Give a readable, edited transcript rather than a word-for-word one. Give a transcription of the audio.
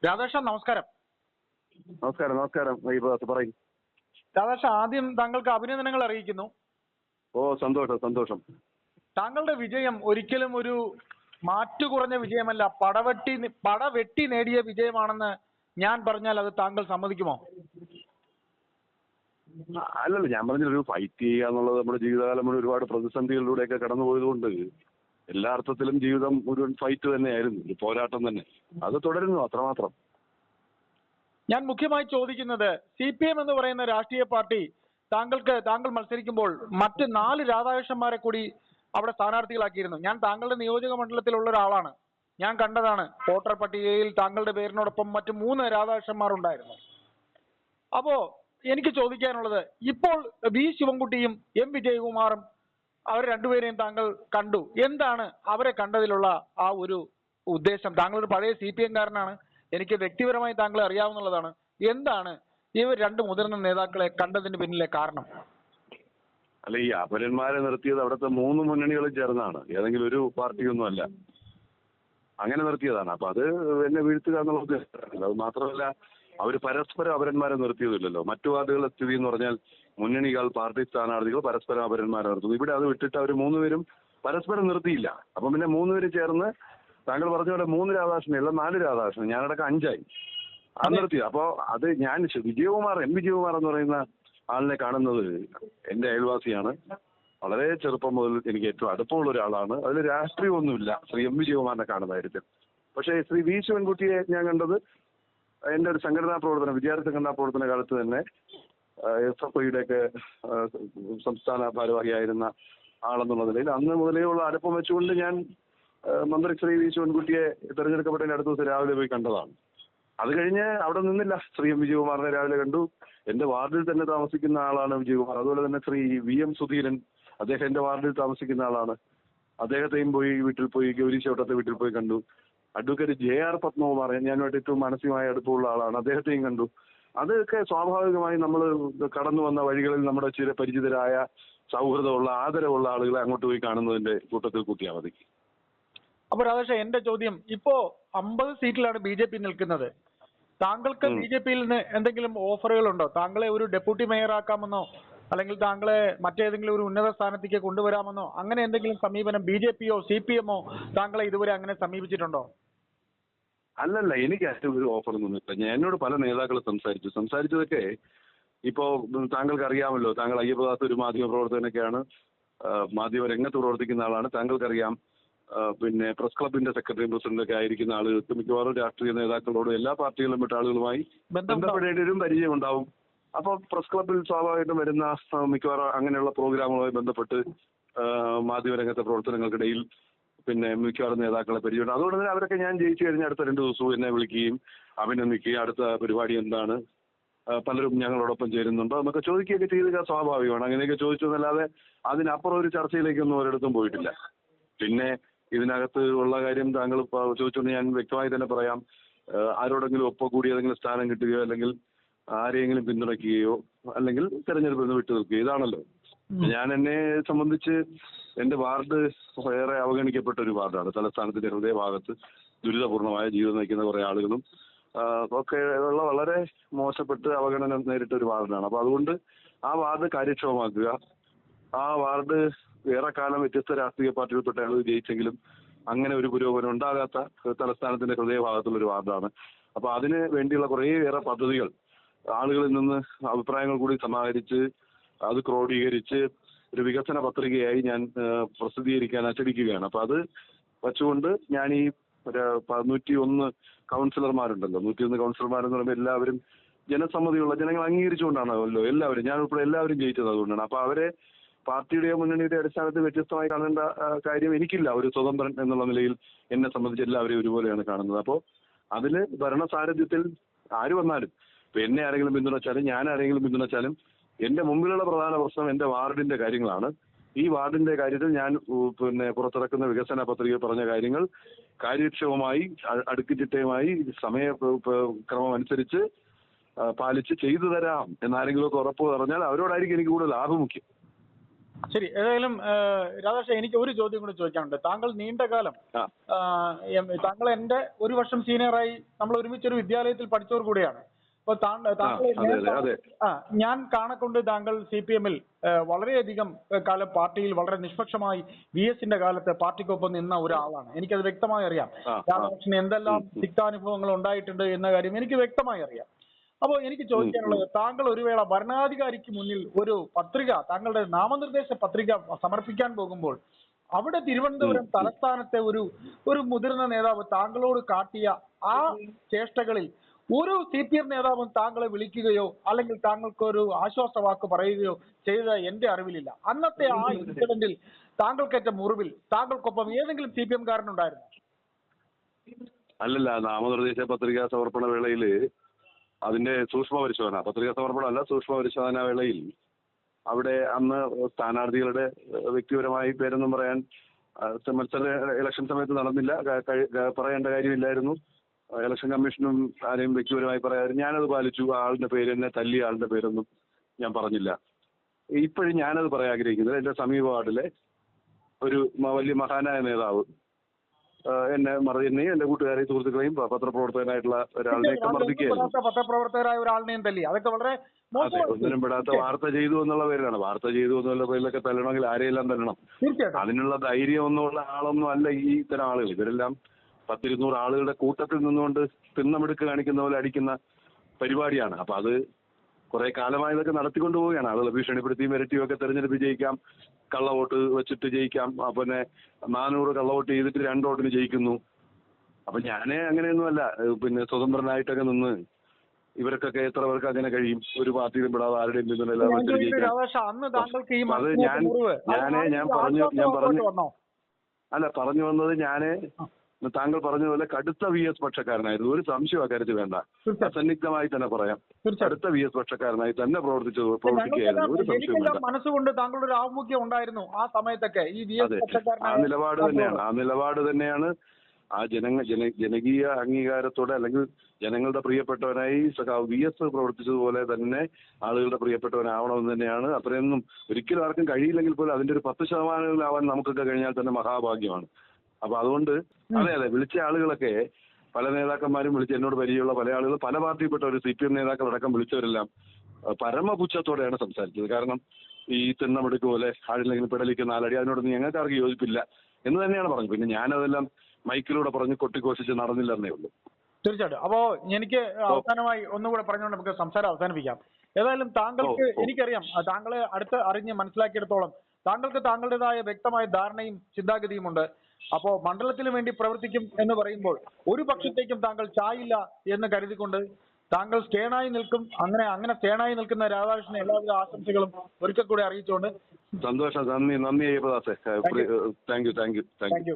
രാധാകൃഷ്ണൻ നമസ്കാരം. നമസ്കാരം. നമസ്കാരം. പറയും. രാധാകൃഷ്ണൻ, ആദ്യം താങ്കൾക്ക് അഭിനന്ദനങ്ങൾ അറിയിക്കുന്നു. സന്തോഷം സന്തോഷം. താങ്കളുടെ വിജയം ഒരിക്കലും ഒരു മാറ്റു കുറഞ്ഞ വിജയമല്ല, പടവെട്ടി നേടിയ വിജയമാണെന്ന് ഞാൻ പറഞ്ഞാൽ അത് താങ്കൾ സമ്മതിക്കുമോ? അല്ലല്ല, ഞാൻ പറഞ്ഞൊരു ഫൈറ്റ് ചെയ്യുക എന്നുള്ളത് നമ്മുടെ ജീവിതകാലം മുഴുവൻ ഒരുപാട് പ്രതിസന്ധികളിലൂടെയൊക്കെ കടന്നു പോയതുകൊണ്ട് എല്ലാ അർത്ഥത്തിലും ജീവിതം ഒരു ഫൈറ്റ് തന്നെയായിരുന്നു, ഒരു പോരാട്ടം തന്നെ. അത് തുടരുന്നു, അത്രമാത്രം. ഞാൻ മുഖ്യമായി ചോദിക്കുന്നത്, CPM എന്ന് പറയുന്ന രാഷ്ട്രീയ പാർട്ടി താങ്കൾ മത്സരിക്കുമ്പോൾ മറ്റ് 4 രാധാകൃഷ്ണന്മാരെ കൂടി അവിടെ സ്ഥാനാർത്ഥികളാക്കിയിരുന്നു. ഞാൻ താങ്കളുടെ നിയോജക മണ്ഡലത്തിലുള്ള ഒരാളാണ്, ഞാൻ കണ്ടതാണ്. വോട്ടർ പട്ടികയിൽ താങ്കളുടെ പേരിനോടൊപ്പം മറ്റ് 3 രാധാകൃഷ്ണന്മാർ ഉണ്ടായിരുന്നു. അപ്പോ എനിക്ക് ചോദിക്കാനുള്ളത്, ഇപ്പോൾ വി ശിവൻകുട്ടിയും M വിജയകുമാറും അവർ രണ്ടുപേരെയും താങ്കൾ കണ്ടു. എന്താണ് അവരെ കണ്ടതിലുള്ള ആ ഒരു ഉദ്ദേശം? താങ്കളൊരു പഴയ CPM കാരനാണ്, എനിക്ക് വ്യക്തിപരമായി താങ്കളെ അറിയാവുന്നതാണ്. എന്താണ് ഇവർ 2 മുതിർന്ന നേതാക്കളെ കണ്ടതിന് പിന്നിലെ കാരണം? അല്ല, ഈ അപരന്മാരെ നിർത്തിയത് അവിടുത്തെ 3 മുന്നണികളും ചേർന്നാണ്, ഏതെങ്കിലും ഒരു പാർട്ടിയൊന്നും അല്ല. അങ്ങനെ നിർത്തിയതാണ്. അപ്പൊ അത് എന്നെ വീഴ്ത്തുക എന്നുള്ള ഉദ്ദേശമാണ്. അത് മാത്രമല്ല, അവർ പരസ്പരം അപരന്മാരെ നിർത്തിയതില്ലല്ലോ. മറ്റു വാർഡുകളുടെ സ്ഥിതി എന്ന് പറഞ്ഞാൽ മുന്നണികൾ, പാർട്ടി സ്ഥാനാർത്ഥികൾ പരസ്പരം അപരന്മാരെ നിർത്തുന്നു. ഇവിടെ അത് വിട്ടിട്ട് അവർ 3 പേരും പരസ്പരം നിർത്തിയില്ല. അപ്പം പിന്നെ 3 പേര് ചേർന്ന് താങ്കൾ പറഞ്ഞ പോലെ 3 രാധാകൃഷ്ണൻ അല്ല 4 രാധാകൃഷ്ണൻ, ഞാനടക്കം 5 ആയി. അത് നിർത്തി. അപ്പോ അത് ഞാൻ M വിജയകുമാർ എന്ന് പറയുന്ന ആളിനെ കാണുന്നത് എന്റെ അയൽവാസിയാണ്. വളരെ ചെറുപ്പം മുതൽ എനിക്ക് ഏറ്റവും അടുപ്പമുള്ള ഒരാളാണ്. അതിൽ രാഷ്ട്രീയമൊന്നുമില്ല ശ്രീ M വിജയകുമാറിനെ കാണുന്ന കാര്യത്തിൽ. പക്ഷേ ശ്രീ വി ശിവൻകുട്ടിയെ ഞാൻ കണ്ടത് എന്റെ ഒരു സംഘടനാ പ്രവർത്തനം, വിദ്യാർത്ഥി സംഘടനാ പ്രവർത്തന കാലത്ത് തന്നെ SFIയുടെ ഒക്കെ സംസ്ഥാന ഭാരവാഹിയായിരുന്ന ആളെന്നുള്ള നിലയിൽ അന്ന് മുതലേ ഉള്ള അടുപ്പം വെച്ചുകൊണ്ട് ഞാൻ മന്ത്രി ശ്രീ വി ശിവൻകുട്ടിയെ തെരഞ്ഞെടുക്കപ്പെട്ടതിന്റെ അടുത്ത ദിവസം രാവിലെ പോയി കണ്ടതാണ്. അത് കഴിഞ്ഞ് അവിടെ നിന്നില്ല. ശ്രീ M വിജയകുമാറിനെ രാവിലെ കണ്ടു. എന്റെ വാർഡിൽ തന്നെ താമസിക്കുന്ന ആളാണ് വിജയകുമാർ. അതുപോലെ തന്നെ ശ്രീ VM സുധീരൻ, അദ്ദേഹം എന്റെ വാർഡിൽ താമസിക്കുന്ന ആളാണ്. അദ്ദേഹത്തെയും വീട്ടിൽ പോയി ഗൗരി ചോട്ടത്തെ വീട്ടിൽ പോയി കണ്ടു. അഡ്വക്കേറ്റ് JR പത്മകുമാർ, ഞാനുമായിട്ട് ഏറ്റവും മാനസികമായ അടുപ്പമുള്ള ആളാണ്, അദ്ദേഹത്തെയും കണ്ടു. അതൊക്കെ സ്വാഭാവികമായി നമ്മൾ കടന്നു വന്ന വഴികളിൽ നമ്മുടെ ചില പരിചിതരായ സൗഹൃദമുള്ള ആദരവുള്ള ആളുകളെ അങ്ങോട്ട് പോയി കാണുന്നതിന്റെ കൂട്ടത്തിൽ കൂട്ടിയാൽ മതി. അപ്പൊ രാധാകൃഷ്ണൻ, എന്റെ ചോദ്യം, ഇപ്പോ 50 സീറ്റിലാണ് BJP നിൽക്കുന്നത്. താങ്കൾക്ക് BJPയിൽ നിന്ന് എന്തെങ്കിലും ഓഫറുകൾ ഉണ്ടോ? താങ്കളെ ഒരു ഡെപ്യൂട്ടി മേയർ ആക്കാമെന്നോ അല്ലെങ്കിൽ താങ്കളെ മറ്റേതെങ്കിലും ഒരു ഉന്നത സ്ഥാനത്തേക്ക് കൊണ്ടുവരാമെന്നോ അങ്ങനെ എന്തെങ്കിലും സമീപനം BJPയോ CPMോ താങ്കളെ ഇതുവരെ അങ്ങനെ സമീപിച്ചിട്ടുണ്ടോ? അല്ലല്ല, എനിക്ക് ഏറ്റവും ഒരു ഓഫർ ഒന്നുമില്ല. എന്നോട് പല നേതാക്കൾ സംസാരിച്ചതൊക്കെ ഇപ്പോ താങ്കൾക്ക് അറിയാമല്ലോ. താങ്കൾ അയ്യപ്പദാസ് ഒരു മാധ്യമ പ്രവർത്തകനൊക്കെയാണ്, മാധ്യമ രംഗത്ത് പ്രവർത്തിക്കുന്ന ആളാണ്. താങ്കൾക്കറിയാം, പിന്നെ പ്രസ് ക്ലബിന്റെ സെക്രട്ടറി പ്രസിഡന്റൊക്കെ ആയിരിക്കുന്ന ആളുകൾക്ക് മിക്കവാറും രാഷ്ട്രീയ നേതാക്കളോടും എല്ലാ പാർട്ടികളും വിട്ട ആളുകളുമായി ബന്ധപ്പെടേണ്ട ഒരു പരിചയം ഉണ്ടാവും. അപ്പൊ പ്രസ് ക്ലബിൽ സ്വാഭാവികമായിട്ടും വരുന്ന മിക്കവാറും അങ്ങനെയുള്ള പ്രോഗ്രാമുകളുമായി ബന്ധപ്പെട്ട് മാധ്യമരംഗത്തെ പ്രവർത്തനങ്ങൾക്കിടയിൽ പിന്നെ മിക്കവാറും നേതാക്കളെ പരിചയമുണ്ട്. അതുകൊണ്ട് തന്നെ അവരൊക്കെ ഞാൻ ജയിച്ചു കഴിഞ്ഞാൽ അടുത്ത 2 ദിവസവും എന്നെ വിളിക്കുകയും അഭിനന്ദിക്കുകയും അടുത്ത പരിപാടി എന്താണ്, പലരും ഞങ്ങളോടൊപ്പം ചേരുന്നുണ്ടോ എന്നൊക്കെ ചോദിക്കുകയൊക്കെ ചെയ്തുക സ്വാഭാവികമാണ്. അങ്ങനെയൊക്കെ ചോദിച്ചു എന്നല്ലാതെ അതിനപ്പുറം ഒരു ചർച്ചയിലേക്കൊന്നും ഒരിടത്തും പോയിട്ടില്ല. പിന്നെ ഇതിനകത്ത് ഉള്ള കാര്യം താങ്കൾ ചോദിച്ചുകൊണ്ട് ഞാൻ വ്യക്തമായി തന്നെ പറയാം. ആരോടെങ്കിലും ഒപ്പം കൂടി ഏതെങ്കിലും സ്ഥാനം കിട്ടുകയോ അല്ലെങ്കിൽ ആരെയെങ്കിലും പിന്തുണയ്ക്കുകയോ അല്ലെങ്കിൽ തെരഞ്ഞെടുപ്പിൽ നിന്ന് വിട്ടു നിൽക്കുകയോ, ഇതാണല്ലോ. ഞാൻ എന്നെ സംബന്ധിച്ച് എന്റെ വാർഡ് ഏറെ അവഗണിക്കപ്പെട്ട ഒരു വാർഡാണ്. തലസ്ഥാനത്തിന്റെ ഹൃദയഭാഗത്ത് ദുരിതപൂർണമായ ജീവിതം നയിക്കുന്ന കുറെ ആളുകളും ഒക്കെ ഉള്ള വളരെ മോശപ്പെട്ട് അവഗണന നേരിട്ട ഒരു വാർഡാണ്. അപ്പൊ അതുകൊണ്ട് ആ വാർഡ് കാര്യക്ഷമമാക്കുക, ആ വാർഡ് ഏറെക്കാലം വ്യത്യസ്ത രാഷ്ട്രീയ പാർട്ടികൾപ്പെട്ട ആളുകൾ ജയിച്ചെങ്കിലും അങ്ങനെ ഒരു പുരോഗമനം ഉണ്ടാകാത്ത തലസ്ഥാനത്തിന്റെ ഹൃദയഭാഗത്തുള്ള ഒരു വാർഡാണ്. അപ്പൊ അതിന് വേണ്ടിയുള്ള കുറേയേറെ പദ്ധതികൾ ആളുകളിൽ നിന്ന് അഭിപ്രായങ്ങൾ കൂടി സമാഹരിച്ച് അത് ക്രോഡീകരിച്ച് ഒരു വികസന പത്രികയായി ഞാൻ പ്രസിദ്ധീകരിക്കാൻ അച്ചടിക്കുകയാണ്. അപ്പൊ അത് വച്ചുകൊണ്ട് ഞാൻ ഈ 101 കൗൺസിലർമാരുണ്ടല്ലോ, 101 കൗൺസിലർമാരെന്ന് പറയുമ്പോൾ എല്ലാവരും ജനസമ്മതിയുള്ള ജനങ്ങൾ അംഗീകരിച്ചുകൊണ്ടാണല്ലോ എല്ലാവരും, ഞാൻ ഉൾപ്പെടെ എല്ലാവരും ജയിച്ചത് അതുകൊണ്ടാണ്. അപ്പൊ അവരെ പാർട്ടിയുടെയോ മുന്നണിയുടെ അടിസ്ഥാനത്തിൽ വ്യത്യസ്തമായി കാണേണ്ട കാര്യം എനിക്കില്ല. ഒരു സ്വതന്ത്രൻ എന്നുള്ള നിലയിൽ എന്നെ സംബന്ധിച്ച് എല്ലാവരെയും ഒരുപോലെയാണ് കാണുന്നത്. അപ്പോൾ അതിൽ ഭരണസാരഥ്യത്തിൽ ആര് വന്നാലും, ഇപ്പൊ എന്നെ ആരെങ്കിലും പിന്തുണച്ചാലും ഞാൻ ആരെങ്കിലും പിന്തുണച്ചാലും എന്റെ മുമ്പിലുള്ള പ്രധാന പ്രശ്നം എന്റെ വാർഡിന്റെ കാര്യങ്ങളാണ്. ഈ വാർഡിന്റെ കാര്യത്തിൽ ഞാൻ പിന്നെ പുറത്തിറക്കുന്ന വികസന പത്രിക പറഞ്ഞ കാര്യങ്ങൾ കാര്യക്ഷമമായി അടുക്കിച്ചിട്ടയുമായി സമയക്രമം അനുസരിച്ച് പാലിച്ച് ചെയ്തു തരാം എന്നാരെങ്കിലും ഒക്കെ ഉറപ്പ് പറഞ്ഞാൽ അവരോടായിരിക്കും എനിക്ക് കൂടുതൽ ആഭിമുഖ്യം. ശരി, ഏതായാലും രാധാകൃഷ്ണൻ, എനിക്ക് ഒരു ചോദ്യം കൂടി ചോദിക്കാനുണ്ട്. താങ്കൾ നീണ്ടകാലം താങ്കൾ എന്റെ ഒരു വർഷം സീനിയറായി നമ്മൾ ഒരുമിച്ചൊരു വിദ്യാലയത്തിൽ പഠിച്ചവർ കൂടിയാണ്. അപ്പൊ ഞാൻ കാണക്കൊണ്ട് താങ്കൾ CPM ൽ വളരെയധികം കാലം പാർട്ടിയിൽ വളരെ നിഷ്പക്ഷമായി VS-ന്റെ കാലത്ത് പാർട്ടിക്കൊപ്പം നിന്ന ഒരാളാണ്. എനിക്കത് വ്യക്തമായി അറിയാം. രാധാകൃഷ്ണന് എന്തെല്ലാം തിക്താനുഭവങ്ങൾ ഉണ്ടായിട്ടുണ്ട് എന്ന കാര്യം എനിക്ക് വ്യക്തമായി അറിയാം. അപ്പോൾ എനിക്ക് ചോദിക്കാനുള്ളത്, താങ്കൾ ഒരു വേള ഭരണാധികാരിക്ക് മുന്നിൽ ഒരു പത്രിക, താങ്കളുടെ നാമനിർദ്ദേശ പത്രിക സമർപ്പിക്കാൻ പോകുമ്പോൾ അവിടെ തിരുവനന്തപുരം തലസ്ഥാനത്തെ ഒരു മുതിർന്ന നേതാവ് താങ്കളോട് കാട്ടിയ ആ ചേഷ്ടകളിൽ ഒരു CPM നേതാവും താങ്കളെ വിളിക്കുകയോ അല്ലെങ്കിൽ താങ്കൾക്ക് ഒരു ആശ്വാസ വാക്ക് പറയുകയോ ചെയ്ത എന്റെ അറിവിലില്ല. അന്നത്തെ ആ ഇൻസിഡന്റിൽ താങ്കൾക്കേറ്റ മുറിവിൽ താങ്കൾക്കൊപ്പം ഏതെങ്കിലും CPM-കാരനുണ്ടായിരുന്നു? അല്ലല്ല, നാമനിർദ്ദേശ പത്രികാ സമർപ്പണ വേളയിൽ അതിന്റെ സൂക്ഷ്മ പരിശോധന, പത്രികാ സമർപ്പണം അല്ല, സൂക്ഷ്മ പരിശോധന വേളയിൽ അവിടെ അന്ന് സ്ഥാനാർത്ഥികളുടെ വ്യക്തിപരമായി പേരൊന്നും പറയാൻ മത്സര ഇലക്ഷൻ സമയത്ത് നടന്നില്ല, പറയേണ്ട കാര്യമില്ലായിരുന്നു. ഇലക്ഷൻ കമ്മീഷനും ആരെയും വ്യക്തിപരമായി പറയാതെ ഞാനത് പാലിച്ചു. ആളുടെ പേര്, എന്നെ തല്ലിയ ആളുടെ പേരൊന്നും ഞാൻ പറഞ്ഞില്ല. ഇപ്പോഴും ഞാനത് പറയാൻ ആഗ്രഹിക്കുന്നത്, എന്റെ സമീപ വാർഡിലെ ഒരു വലിയ മഹാനായ നേതാവ് എന്നെ എന്റെ കൂട്ടുകാരെ, സുഹൃത്തുക്കളെയും പത്രപ്രവർത്തകനായിട്ടുള്ള ഒരാളിനെയൊക്കെ മർദ്ദിക്കുകയായിരുന്നു. പത്രപ്രവർത്തകരായ ഒരാളിനെയും തല്ലി, അതൊക്കെ വളരെ ഒന്നിനും പെടാത്ത വാർത്ത ചെയ്തു എന്നുള്ള പേരിലാണ്. വാർത്ത ചെയ്തു എന്നുള്ള പേരിലൊക്കെ തല്ലണമെങ്കിൽ ആരെയെല്ലാം തല്ലണം. അതിനുള്ള ധൈര്യം ഒന്നുമുള്ള ആളൊന്നും അല്ല ഈ ഇത്തരം ആളുകൾ. ഇവരെല്ലാം 10-200 ആളുകളുടെ കൂട്ടത്തിൽ നിന്നുകൊണ്ട് തിണ്ണമെടുക്ക് കാണിക്കുന്ന പോലെ അടിക്കുന്ന പരിപാടിയാണ്. അപ്പൊ അത് കുറെ കാലമായി ഇതൊക്കെ നടത്തിക്കൊണ്ടു പോവുകയാണ്. ആളുകളെ ഭീഷണിപ്പെടുത്തിയും വരട്ടിയും ഒക്കെ തെരഞ്ഞെടുപ്പ് ജയിക്കാം, കള്ളവോട്ട് വെച്ചിട്ട് ജയിക്കാം. പിന്നെ 400 കള്ളവോട്ട് ചെയ്തിട്ട് 2 വോട്ടിന് ജയിക്കുന്നു. അപ്പൊ ഞാനേ അങ്ങനെയൊന്നുമല്ല, പിന്നെ സ്വതന്ത്രനായിട്ടൊക്കെ നിന്ന് ഇവർക്കൊക്കെ എത്ര പേർക്ക് അങ്ങനെ കഴിയും? ഒരു പാർട്ടിയിലും പെടാതെ ആരുടെയും പിന്തുണയില്ലാതെ ജയിക്കാം. അത് ഞാൻ പറഞ്ഞു വന്നത് താങ്കൾ പറഞ്ഞതുപോലെ കടുത്ത VS പക്ഷക്കാരനായിരുന്നു. ഒരു സംശയം അക്കാര്യത്തിൽ വേണ്ട, അസന്നിഗ്ധമായി തന്നെ പറയാം. കടുത്ത VS പക്ഷക്കാരനായി തന്നെ പ്രവർത്തിക്കുകയായിരുന്നു. ഒരു സംശയം വേണ്ട. മനസ്സുകൊണ്ട് താങ്കളുടെ ഒരു ആഭിമുഖ്യം ഉണ്ടായിരുന്നു ആ സമയത്തൊക്കെ. ആ നിലപാട് തന്നെയാണ് ആ ജനകീയ അംഗീകാരത്തോടെ, അല്ലെങ്കിൽ ജനങ്ങളുടെ പ്രിയപ്പെട്ടവനായി VS പ്രവർത്തിച്ചതുപോലെ തന്നെ ആളുകളുടെ പ്രിയപ്പെട്ടവനാവണമെന്ന് തന്നെയാണ്. അത്രയൊന്നും ഒരിക്കലും ആർക്കും കഴിയില്ലെങ്കിൽ പോലും അതിന്റെ ഒരു 10% നമുക്കൊക്കെ കഴിഞ്ഞാൽ തന്നെ മഹാഭാഗ്യമാണ്. അപ്പൊ അതുകൊണ്ട് അതെ, വിളിച്ച ആളുകളൊക്കെ പല നേതാക്കന്മാരും എന്നോട് പരിചയമുള്ള പല ആളുകൾ, പല പാർട്ടിയിൽപ്പെട്ടവർ, CPM നേതാക്കളടക്കം വിളിച്ചവരെല്ലാം പരമപുച്ഛത്തോടെയാണ് സംസാരിച്ചത്. കാരണം ഈ തിണ്ണമെടുക്ക് പോലെ ആളില്ലെങ്കിൽ പിടലിക്ക് 4 അടി, അതിനോടൊന്നും ഞങ്ങൾക്ക് ആർക്കും യോജിപ്പില്ല എന്ന് തന്നെയാണ് പറഞ്ഞത്. പിന്നെ ഞാനതെല്ലാം മൈക്കിലൂടെ പറഞ്ഞ് കൊട്ടിഘോഷിച്ച് നടന്നില്ലെന്നേ ഉള്ളൂ. തീർച്ചയായിട്ടും. അപ്പോ എനിക്ക് അവസാനമായി ഒന്നുകൂടെ പറഞ്ഞുകൊണ്ട് നമുക്ക് സംസാരം അവസാനിപ്പിക്കാം. ഏതായാലും താങ്കൾക്ക്, എനിക്കറിയാം, താങ്കളെ അടുത്ത് അറിഞ്ഞ് മനസ്സിലാക്കിയെടുത്തോളം താങ്കൾക്ക് താങ്കളുടേതായ വ്യക്തമായ ധാരണയും ചിന്താഗതിയും ഉണ്ട്. അപ്പോ മണ്ഡലത്തിന് വേണ്ടി പ്രവർത്തിക്കും എന്ന് പറയുമ്പോൾ ഒരു പക്ഷത്തേക്കും താങ്കൾ ചായില്ല എന്ന് കരുതിക്കൊണ്ട് താങ്കൾ സ്റ്റേണായി നിൽക്കും. അങ്ങനെ സ്റ്റേണായി നിൽക്കുന്ന രാധാകൃഷ്ണന് എല്ലാവിധ ആശംസകളും ഒരിക്കൽ കൂടി അറിയിച്ചുകൊണ്ട് സന്തോഷം. നന്ദി അയ്യപ്പദാസേ. Thank you.